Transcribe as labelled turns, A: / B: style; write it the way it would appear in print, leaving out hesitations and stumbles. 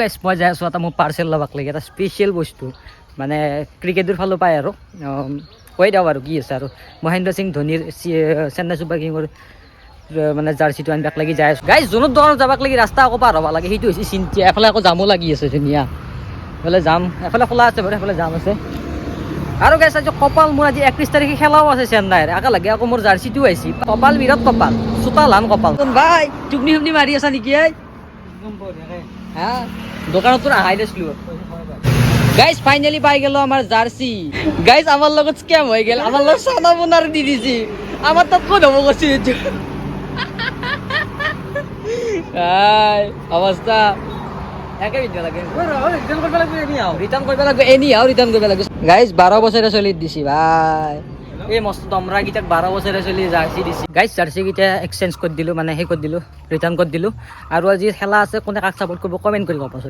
A: গাইছ মই যাই আছোঁ এটা মোৰ পাৰ্চেল ল'বাক লাগে এটা স্পেচিয়েল বস্তু মানে ক্ৰিকেটৰ ফালৰ পায় আৰু কৈ দিওঁ আৰু কি আছে আৰু মহেন্দ্ৰ সিং ধোনীৰ চেন্নাই ছুপাৰ কিঙৰ মানে জাৰ্চিটো আনিবাক লাগি যাই আছোঁ গাইছ যোনত দোকানত যাবাক লাগি ৰাস্তা আকৌ পাৰ হ'ব লাগে সেইটো হৈছে চিন্তা এফালে আকৌ জামো লাগি আছে ধুনীয়া এফালে যাম এফালে খোলা আছে বাৰু এফালে জাম আছে আৰু গাইছ আজি কপাল মোৰ আজি 31 তাৰিখে খেলাও আছে চেন্নাইৰ একে লাগে আকৌ মোৰ জাৰ্চিটো আহিছে কপাল বিৰাট কপাল চোতাল হান কপাল ভাই টুপনি ফুপনি মাৰি আছা নেকি হা দোকানত তোৰ আহাই দিছিলো গাইজ ফাইনেলি পাই গেল আমাৰ জাৰ্চি গাইজ আমাৰ লগত স্কেম হৈ গেল আমাৰ লগত চানা বোনাৰ দি দিছি আমাৰ তাত ক'ত হ'ব কৈছে এইটো অৱস্থা একে পিন্ধিব লাগে ৰিটাৰ্ণ কৰিব লাগিব এনি হাও ৰিটাৰ্ণ কৰিব লাগিব গাইজ 12 বছৰে চলি দিছি ভাই এই মস্ত দমৰা গীতাক 12 বছৰে চলি জাৰ্চি দিছি গাইজ জাৰ্চি গীতা এক্সচেঞ্জ কৰি দিলোঁ মানে সেই কৰি দিলোঁ ৰিটাৰ্ণ কৰি দিলোঁ আৰু আজি খেলা আছে কোনে কাক ছাপোৰ্ট কৰিব কমেণ্ট কৰিব পাছত